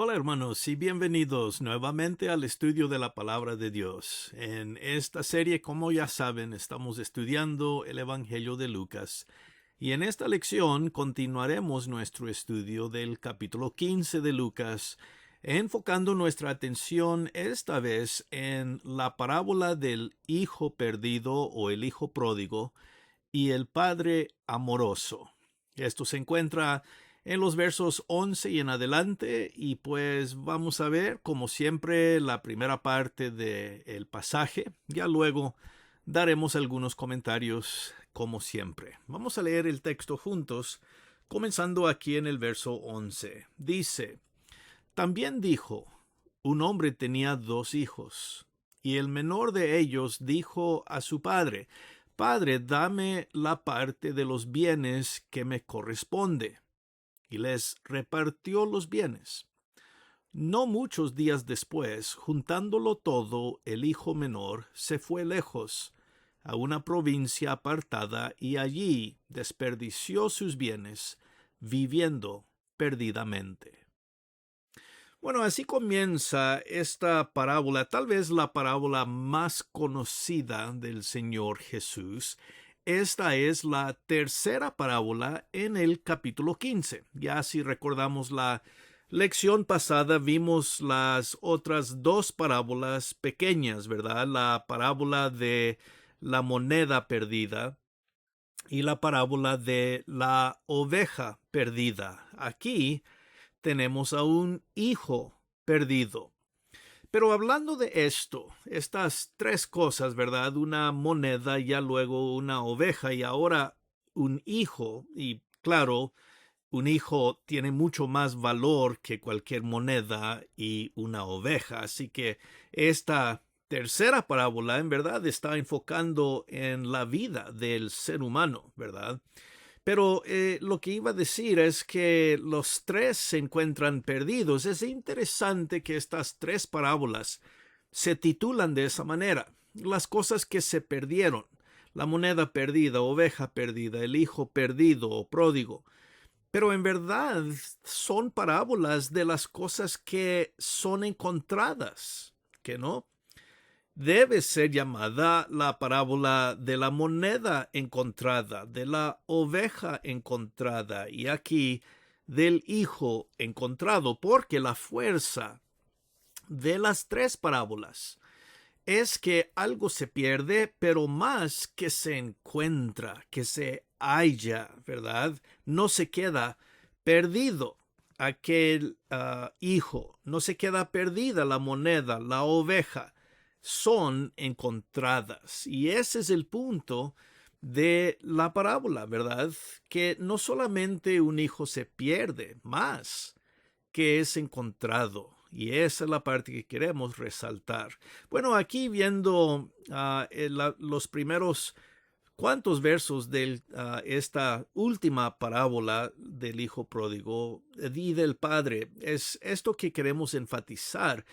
Hola hermanos y bienvenidos nuevamente al estudio de la palabra de Dios. En esta serie, como ya saben, estamos estudiando el Evangelio de Lucas y en esta lección continuaremos nuestro estudio del capítulo 15 de Lucas, enfocando nuestra atención esta vez en la parábola del hijo perdido o el hijo pródigo y el padre amoroso. Esto se encuentra en los versos 11 y en adelante, y pues vamos a ver, como siempre, la primera parte del pasaje. Ya luego daremos algunos comentarios, como siempre. Vamos a leer el texto juntos, comenzando aquí en el verso 11. Dice: También dijo, un hombre tenía 2 hijos, y el menor de ellos dijo a su padre: Padre, dame la parte de los bienes que me corresponde. Y les repartió los bienes. No muchos días después, juntándolo todo, el hijo menor se fue lejos, a una provincia apartada, y allí desperdició sus bienes, viviendo perdidamente. Bueno, así comienza esta parábola, tal vez la parábola más conocida del Señor Jesús. Esta es la tercera parábola en el capítulo 15. Ya si recordamos la lección pasada, vimos las otras 2 parábolas pequeñas, ¿verdad? La parábola de la moneda perdida y la parábola de la oveja perdida. Aquí tenemos a un hijo perdido. Pero hablando de esto, estas 3 cosas, ¿verdad? Una moneda, ya luego una oveja y ahora un hijo. Y claro, un hijo tiene mucho más valor que cualquier moneda y una oveja. Así que esta tercera parábola en verdad está enfocando en la vida del ser humano, ¿verdad? Pero lo que iba a decir es que los 3 se encuentran perdidos. Es interesante que estas 3 parábolas se titulan de esa manera. Las cosas que se perdieron. La moneda perdida, oveja perdida, el hijo perdido o pródigo. Pero en verdad son parábolas de las cosas que son encontradas, ¿que no? Debe ser llamada la parábola de la moneda encontrada, de la oveja encontrada y aquí del hijo encontrado, porque la fuerza de las 3 parábolas es que algo se pierde, pero más que se encuentra, que se halla, ¿verdad? No se queda perdido aquel hijo, no se queda perdida la moneda, la oveja, son encontradas. Y ese es el punto de la parábola, ¿verdad? Que no solamente un hijo se pierde, más que es encontrado. Y esa es la parte que queremos resaltar. Bueno, aquí viendo los primeros cuantos versos de esta última parábola del hijo pródigo y del padre, es esto que queremos enfatizar.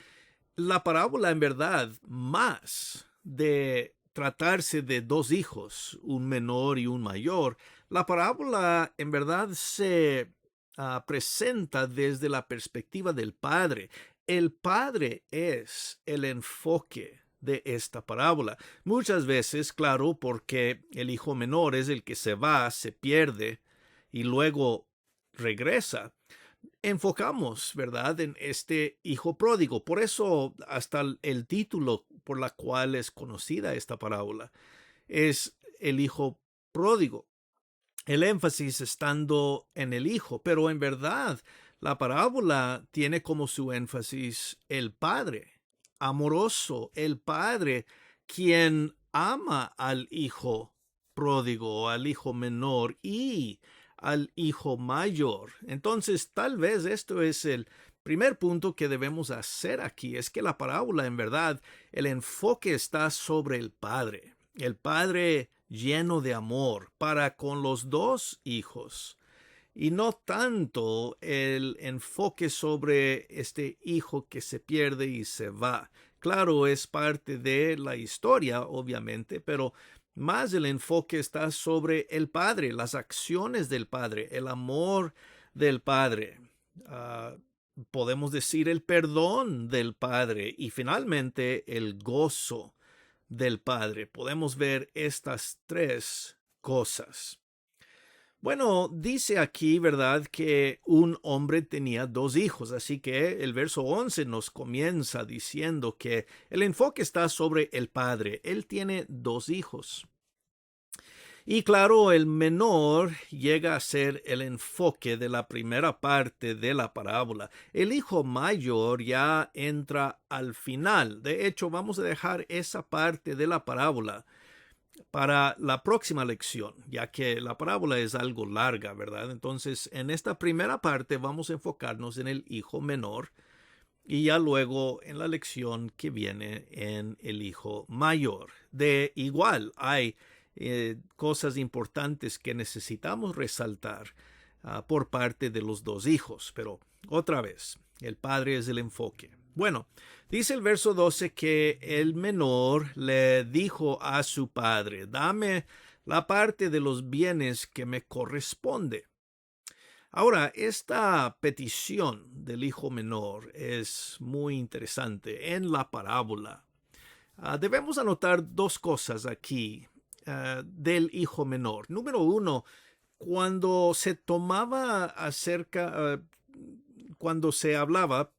La parábola en verdad, más de tratarse de 2 hijos, un menor y un mayor, la parábola en verdad se presenta desde la perspectiva del padre. El padre es el enfoque de esta parábola. Muchas veces, claro, porque el hijo menor es el que se va, se pierde y luego regresa, enfocamos, ¿verdad?, en este hijo pródigo. Por eso hasta el título por la cual es conocida esta parábola es el hijo pródigo. El énfasis estando en el hijo, pero en verdad la parábola tiene como su énfasis el padre amoroso, el padre quien ama al hijo pródigo, al hijo menor y al hijo mayor. Entonces, tal vez esto es el primer punto que debemos hacer aquí, es que la parábola, en verdad, el enfoque está sobre el padre lleno de amor para con los 2 hijos y no tanto el enfoque sobre este hijo que se pierde y se va. Claro, es parte de la historia, obviamente, pero más el enfoque está sobre el padre, las acciones del padre, el amor del padre. podemos decir el perdón del Padre y finalmente el gozo del Padre. Podemos ver estas tres cosas. Bueno, dice aquí, ¿verdad?, que un hombre tenía dos hijos, así que el verso 11 nos comienza diciendo que el enfoque está sobre el padre. Él tiene dos hijos. Y claro, el menor llega a ser el enfoque de la primera parte de la parábola. El hijo mayor ya entra al final. De hecho, vamos a dejar esa parte de la parábola para la próxima lección, ya que la parábola es algo larga, ¿verdad? Entonces, en esta primera parte vamos a enfocarnos en el hijo menor y ya luego en la lección que viene en el hijo mayor. De igual, hay cosas importantes que necesitamos resaltar por parte de los dos hijos, pero otra vez, el padre es el enfoque. Bueno, dice el verso 12 que el menor le dijo a su padre, dame la parte de los bienes que me corresponde. Ahora, esta petición del hijo menor es muy interesante en la parábola. Debemos anotar dos cosas aquí del hijo menor. Número uno, cuando se tomaba cuando se hablaba,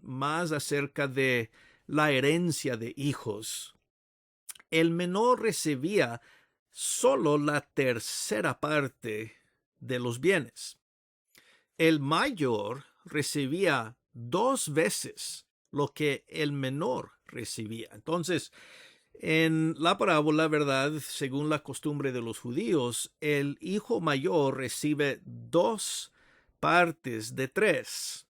más acerca de la herencia de hijos, el menor recibía solo la tercera parte de los bienes. El mayor recibía dos veces lo que el menor recibía. Entonces, en la parábola, ¿verdad?, según la costumbre de los judíos, el hijo mayor recibe dos partes de tres,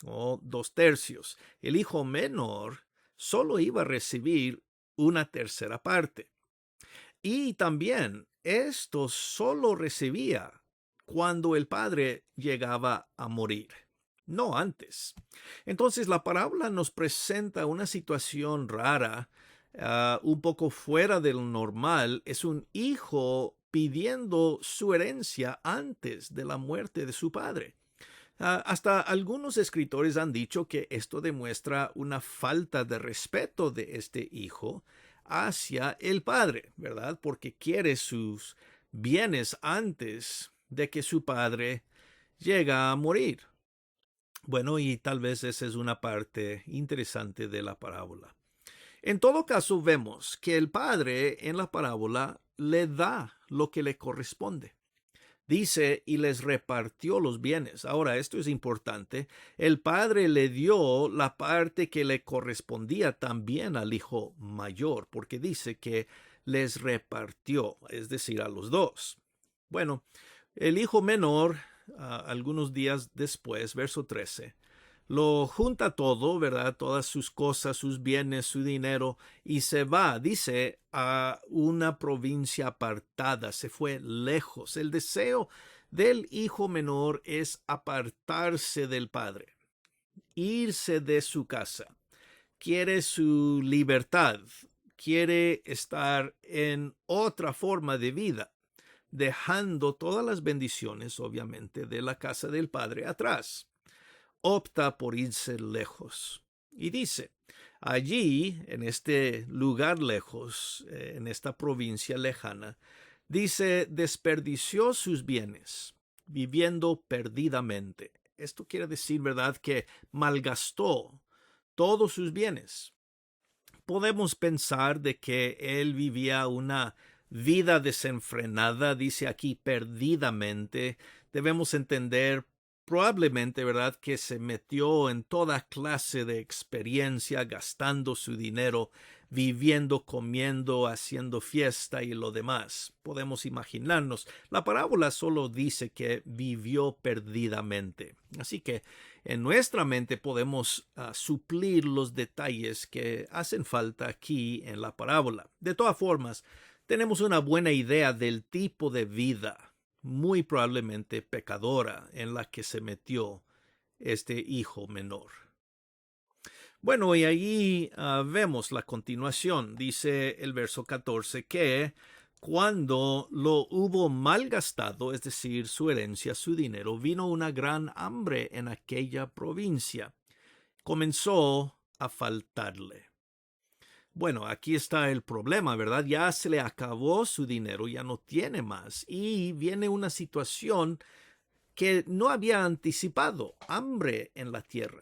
o 2/3. El hijo menor solo iba a recibir una tercera parte. Y también esto solo recibía cuando el padre llegaba a morir, no antes. Entonces la parábola nos presenta una situación rara, un poco fuera de lo normal. Es un hijo pidiendo su herencia antes de la muerte de su padre. Hasta algunos escritores han dicho que esto demuestra una falta de respeto de este hijo hacia el padre, ¿verdad? Porque quiere sus bienes antes de que su padre llega a morir. Bueno, y tal vez esa es una parte interesante de la parábola. En todo caso, vemos que el padre en la parábola le da lo que le corresponde. Dice, y les repartió los bienes. Ahora, esto es importante. El padre le dio la parte que le correspondía también al hijo mayor, porque dice que les repartió, es decir, a los dos. Bueno, el hijo menor, algunos días después, verso 13, lo junta todo, ¿verdad? Todas sus cosas, sus bienes, su dinero, y se va, dice, a una provincia apartada, se fue lejos. El deseo del hijo menor es apartarse del padre, irse de su casa. Quiere su libertad, quiere estar en otra forma de vida, dejando todas las bendiciones, obviamente, de la casa del padre atrás. Opta por irse lejos. Y dice, allí, en este lugar lejos, en esta provincia lejana, dice, desperdició sus bienes, viviendo perdidamente. Esto quiere decir, ¿verdad?, que malgastó todos sus bienes. Podemos pensar de que él vivía una vida desenfrenada, dice aquí, perdidamente. Debemos entender probablemente, ¿verdad?, que se metió en toda clase de experiencia, gastando su dinero, viviendo, comiendo, haciendo fiesta y lo demás. Podemos imaginarnos. La parábola solo dice que vivió perdidamente. Así que en nuestra mente podemos suplir los detalles que hacen falta aquí en la parábola. De todas formas, tenemos una buena idea del tipo de vida, muy probablemente pecadora, en la que se metió este hijo menor. Bueno, y allí vemos la continuación. Dice el verso 14 que Cuando lo hubo malgastado, es decir, su herencia, su dinero, vino una gran hambre en aquella provincia. Comenzó a faltarle. Bueno, aquí está el problema, ¿verdad? Ya se le acabó su dinero, ya no tiene más. Y viene una situación que no había anticipado, hambre en la tierra.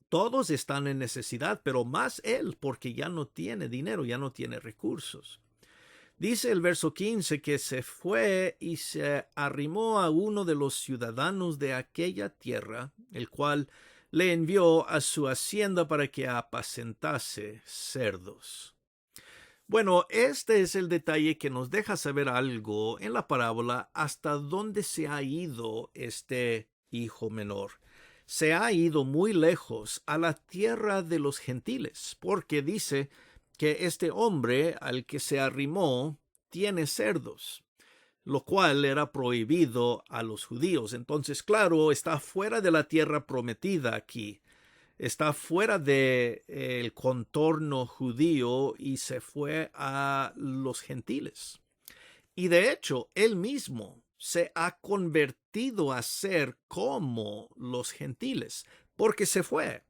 Todos están en necesidad, pero más él, porque ya no tiene dinero, ya no tiene recursos. Dice el verso 15 que se fue y se arrimó a uno de los ciudadanos de aquella tierra, el cual le envió a su hacienda para que apacentase cerdos. Bueno, este es el detalle que nos deja saber algo en la parábola hasta dónde se ha ido este hijo menor. Se ha ido muy lejos a la tierra de los gentiles, porque dice que este hombre al que se arrimó tiene cerdos, lo cual era prohibido a los judíos. Entonces, claro, está fuera de la tierra prometida aquí. Está fuera del contorno judío y se fue a los gentiles. Y de hecho, él mismo se ha convertido a ser como los gentiles, porque se fue.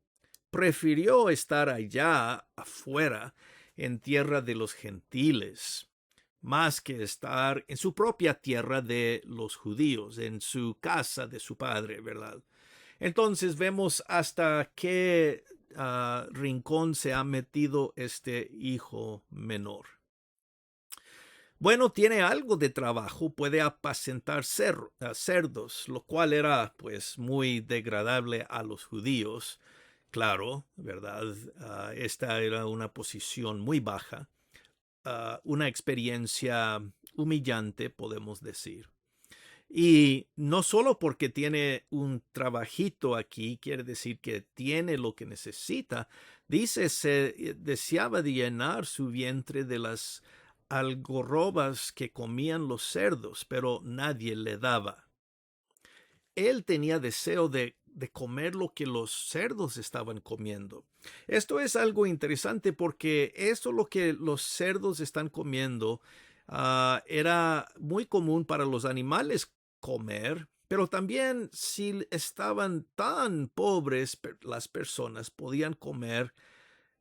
Prefirió estar allá afuera, en tierra de los gentiles, más que estar en su propia tierra de los judíos, en su casa de su padre, ¿verdad? Entonces vemos hasta qué rincón se ha metido este hijo menor. Bueno, tiene algo de trabajo, puede apacentar cerdos, lo cual era pues muy degradable a los judíos. Claro, ¿verdad? Esta era una posición muy baja, una experiencia humillante, podemos decir. Y no solo porque tiene un trabajito aquí, quiere decir que tiene lo que necesita. Dice, se deseaba de llenar su vientre de las algarrobas que comían los cerdos, pero nadie le daba. Él tenía deseo de comer lo que los cerdos estaban comiendo. Esto es algo interesante porque esto lo que los cerdos están comiendo era muy común para los animales comer, pero también si estaban tan pobres las personas podían comer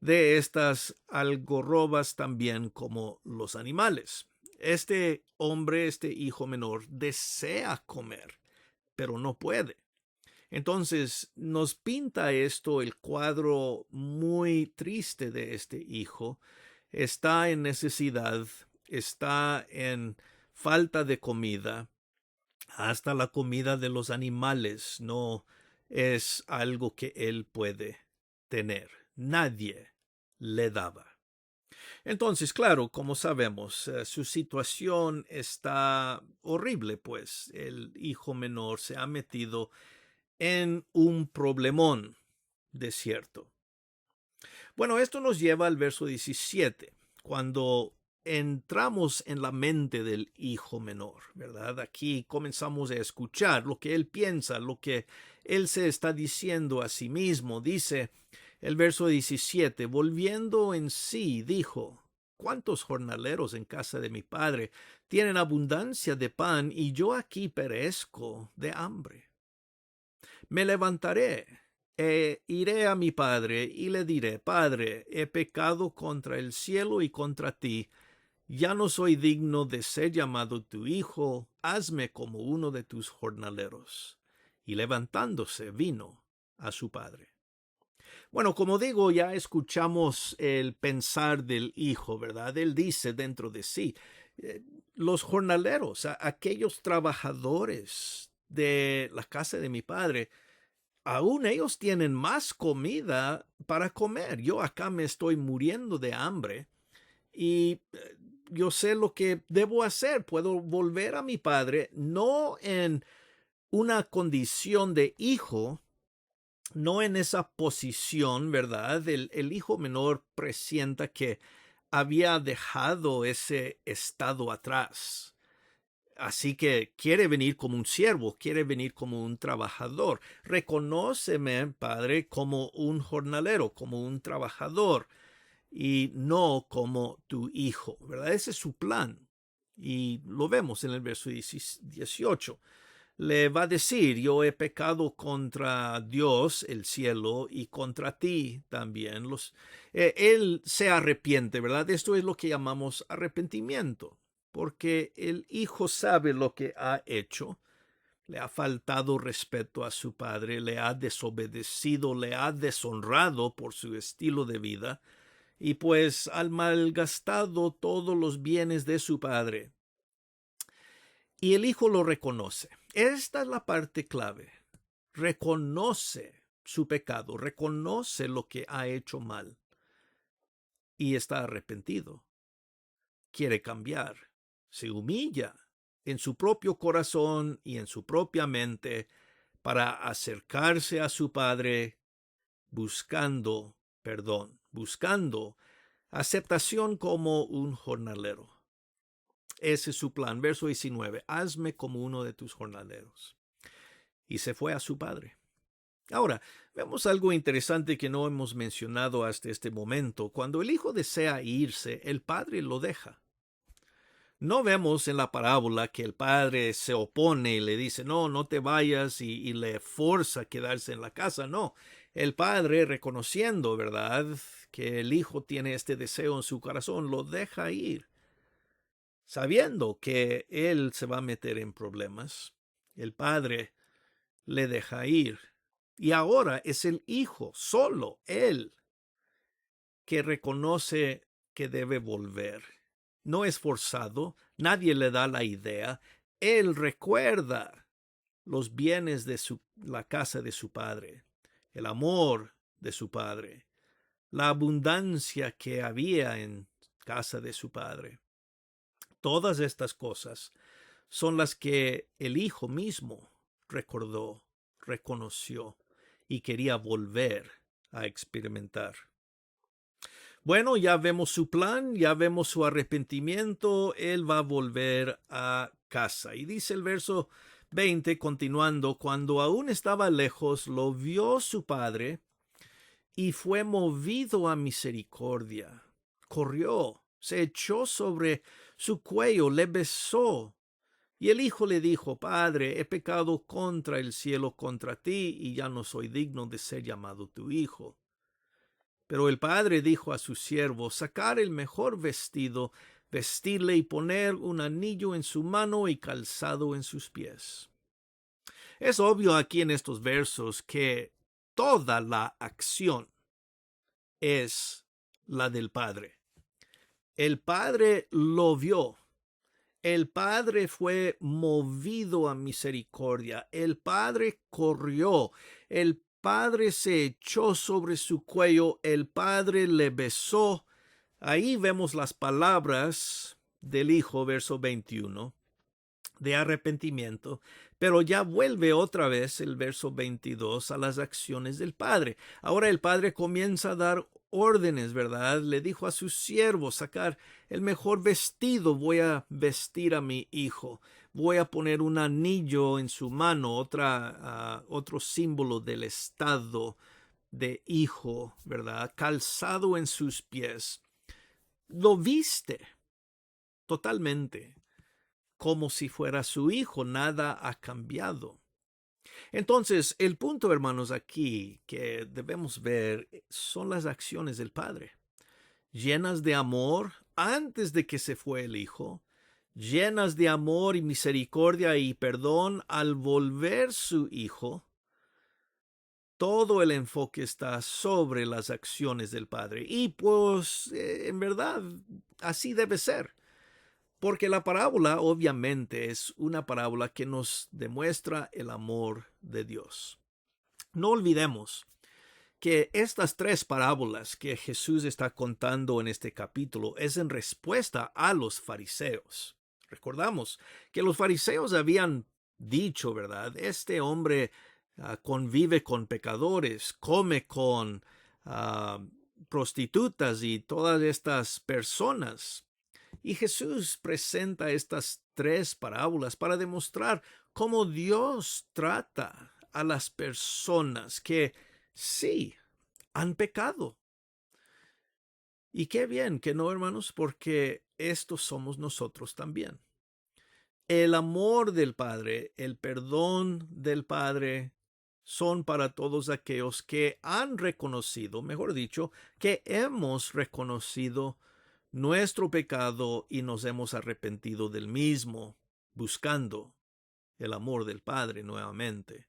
de estas algarrobas también como los animales. Este hombre, este hijo menor, desea comer, pero no puede. Entonces nos pinta esto el cuadro muy triste de este hijo. Está en necesidad, está en falta de comida. Hasta la comida de los animales no es algo que él puede tener. Nadie le daba. Entonces, claro, como sabemos, su situación está horrible, pues el hijo menor se ha metido en un problemón, de cierto. Bueno, esto nos lleva al verso 17, cuando entramos en la mente del hijo menor, ¿verdad? Aquí comenzamos a escuchar lo que él piensa, lo que él se está diciendo a sí mismo. Dice el verso 17, volviendo en sí, dijo, ¿cuántos jornaleros en casa de mi padre tienen abundancia de pan y yo aquí perezco de hambre? Me levantaré iré a mi padre y le diré, Padre, he pecado contra el cielo y contra ti. Ya no soy digno de ser llamado tu hijo, hazme como uno de tus jornaleros. Y levantándose vino a su padre. Bueno, como digo, ya escuchamos el pensar del hijo, ¿verdad? Él dice dentro de sí, los jornaleros, aquellos trabajadores de la casa de mi padre, aún ellos tienen más comida para comer. Yo acá me estoy muriendo de hambre y yo sé lo que debo hacer. Puedo volver a mi padre, no en una condición de hijo, no en esa posición, ¿verdad? El hijo menor presienta que había dejado ese estado atrás. Así que quiere venir como un siervo, quiere venir como un trabajador. Reconóceme, Padre, como un jornalero, como un trabajador. y no como tu hijo, ¿verdad? Ese es su plan. Y lo vemos en el verso 18. Le va a decir, yo he pecado contra Dios, el cielo, y contra ti también. Él se arrepiente, ¿verdad? Esto es lo que llamamos arrepentimiento, porque el hijo sabe lo que ha hecho. Le ha faltado respeto a su padre, le ha desobedecido, le ha deshonrado por su estilo de vida, y pues ha malgastado todos los bienes de su padre. Y el hijo lo reconoce. Esta es la parte clave. Reconoce su pecado, reconoce lo que ha hecho mal y está arrepentido. Quiere cambiar. Se humilla en su propio corazón y en su propia mente para acercarse a su padre buscando perdón, buscando aceptación como un jornalero. Ese es su plan. Verso 19. Hazme como uno de tus jornaleros. Y se fue a su padre. Ahora, vemos algo interesante que no hemos mencionado hasta este momento. Cuando el hijo desea irse, el padre lo deja. No vemos en la parábola que el padre se opone y le dice, no, no te vayas y le forza a quedarse en la casa. No, el padre, reconociendo, ¿verdad?, que el hijo tiene este deseo en su corazón, lo deja ir. Sabiendo que él se va a meter en problemas, el padre le deja ir. Y ahora es el hijo, solo él, que reconoce que debe volver. No es forzado, nadie le da la idea. Él recuerda los bienes de la casa de su padre, el amor de su padre, la abundancia que había en casa de su padre. Todas estas cosas son las que el hijo mismo recordó, reconoció y quería volver a experimentar. Bueno, ya vemos su plan, ya vemos su arrepentimiento, él va a volver a casa. Y dice el verso 20, continuando, cuando aún estaba lejos, lo vio su padre y fue movido a misericordia. Corrió, se echó sobre su cuello, le besó. Y el hijo le dijo, Padre, he pecado contra el cielo, contra ti, y ya no soy digno de ser llamado tu hijo. Pero el padre dijo a su siervo, sacar el mejor vestido, vestirle y poner un anillo en su mano y calzado en sus pies. Es obvio aquí en estos versos que toda la acción es la del padre. El padre lo vio. El padre fue movido a misericordia. El padre corrió. El padre se echó sobre su cuello. El padre le besó. Ahí vemos las palabras del hijo, verso 21, de arrepentimiento. Pero ya vuelve otra vez el verso 22 a las acciones del padre. Ahora el padre comienza a dar órdenes, ¿verdad? Le dijo a sus siervos sacar el mejor vestido, voy a vestir a mi hijo, voy a poner un anillo en su mano, otro símbolo del estado de hijo, ¿verdad? Calzado en sus pies. Lo viste totalmente como si fuera su hijo, nada ha cambiado. Entonces, el punto, hermanos, aquí que debemos ver son las acciones del Padre, llenas de amor antes de que se fue el Hijo, llenas de amor y misericordia y perdón al volver su Hijo. Todo el enfoque está sobre las acciones del Padre. Y pues, en verdad, así debe ser. Porque la parábola obviamente es una parábola que nos demuestra el amor de Dios. No olvidemos que estas tres parábolas que Jesús está contando en este capítulo es en respuesta a los fariseos. Recordamos que los fariseos habían dicho, ¿verdad? Este hombre convive con pecadores, come con prostitutas y todas estas personas. Y Jesús presenta estas tres parábolas para demostrar cómo Dios trata a las personas que sí han pecado. Y qué bien que no, hermanos, porque estos somos nosotros también. El amor del Padre, el perdón del Padre, son para todos aquellos que han reconocido, mejor dicho, que hemos reconocido nuestro pecado y nos hemos arrepentido del mismo, buscando el amor del Padre nuevamente.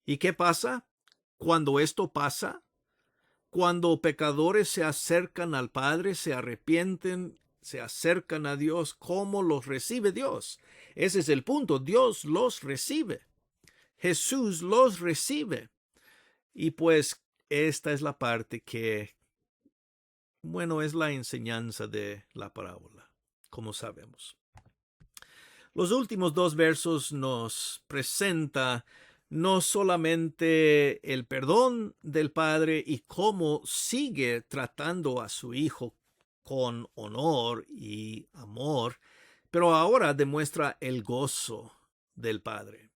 ¿Y qué pasa? Cuando esto pasa, cuando pecadores se acercan al Padre, se arrepienten, se acercan a Dios, ¿cómo los recibe Dios? Ese es el punto. Dios los recibe. Jesús los recibe. Y pues esta es la parte que, bueno, es la enseñanza de la parábola, como sabemos. Los últimos dos versos nos presenta no solamente el perdón del Padre y cómo sigue tratando a su Hijo con honor y amor, pero ahora demuestra el gozo del Padre.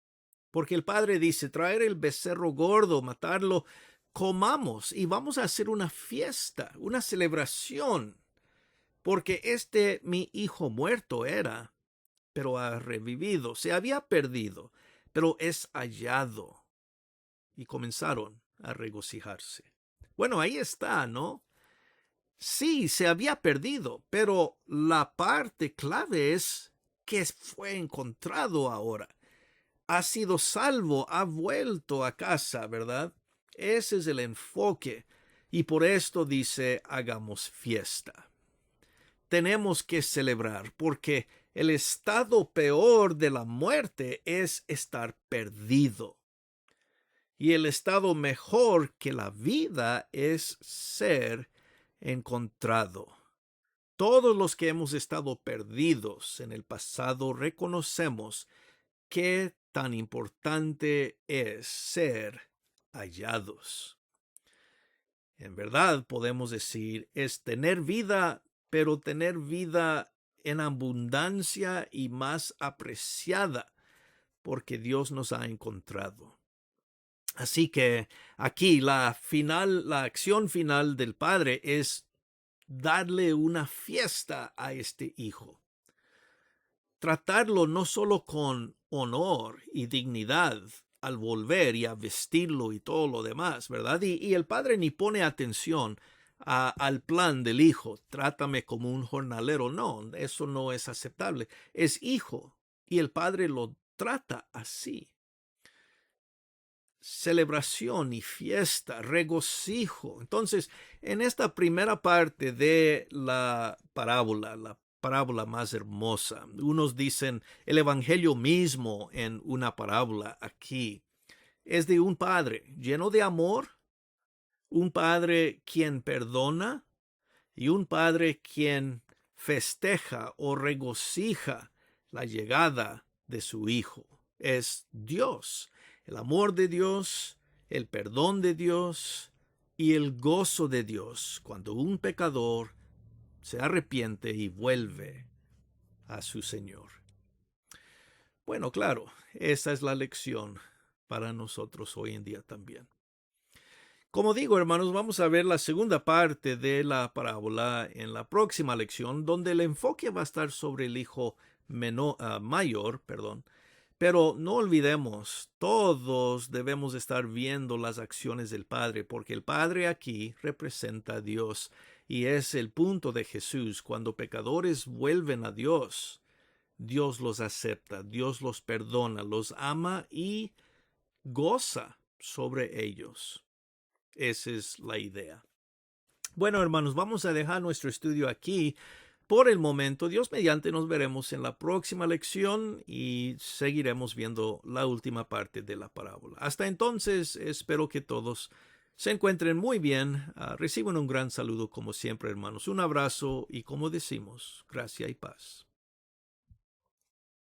Porque el Padre dice, traer el becerro gordo, matarlo, comamos y vamos a hacer una fiesta, una celebración, porque mi hijo muerto era, pero ha revivido, se había perdido, pero es hallado. Y comenzaron a regocijarse. Bueno, ahí está, ¿no? Sí, se había perdido, pero la parte clave es que fue encontrado ahora. Ha sido salvo, ha vuelto a casa, ¿verdad? Ese es el enfoque. Y por esto dice, hagamos fiesta. Tenemos que celebrar, porque el estado peor de la muerte es estar perdido. Y el estado mejor que la vida es ser encontrado. Todos los que hemos estado perdidos en el pasado reconocemos qué tan importante es ser hallados. En verdad podemos decir, es tener vida, pero tener vida en abundancia y más apreciada, porque Dios nos ha encontrado. Así que aquí la acción final del Padre es darle una fiesta a este hijo. Tratarlo no solo con honor y dignidad al volver y a vestirlo y todo lo demás, ¿verdad? Y el padre ni pone atención al plan del hijo. Trátame como un jornalero. No, eso no es aceptable. Es hijo y el padre lo trata así. Celebración y fiesta, regocijo. Entonces, en esta primera parte de la parábola más hermosa, unos dicen el evangelio mismo en una parábola aquí es de un padre lleno de amor, un padre quien perdona y un padre quien festeja o regocija la llegada de su hijo. Es Dios. El amor de Dios, el perdón de Dios y el gozo de Dios cuando un pecador se arrepiente y vuelve a su Señor. Bueno, claro, esa es la lección para nosotros hoy en día también. Como digo, hermanos, vamos a ver la segunda parte de la parábola en la próxima lección, donde el enfoque va a estar sobre el hijo mayor, Pero no olvidemos, todos debemos estar viendo las acciones del Padre, porque el Padre aquí representa a Dios y es el punto de Jesús. Cuando pecadores vuelven a Dios, Dios los acepta, Dios los perdona, los ama y goza sobre ellos. Esa es la idea. Bueno, hermanos, vamos a dejar nuestro estudio aquí. Por el momento, Dios mediante, nos veremos en la próxima lección y seguiremos viendo la última parte de la parábola. Hasta entonces, espero que todos se encuentren muy bien. Reciban un gran saludo como siempre, hermanos. Un abrazo y, como decimos, gracia y paz.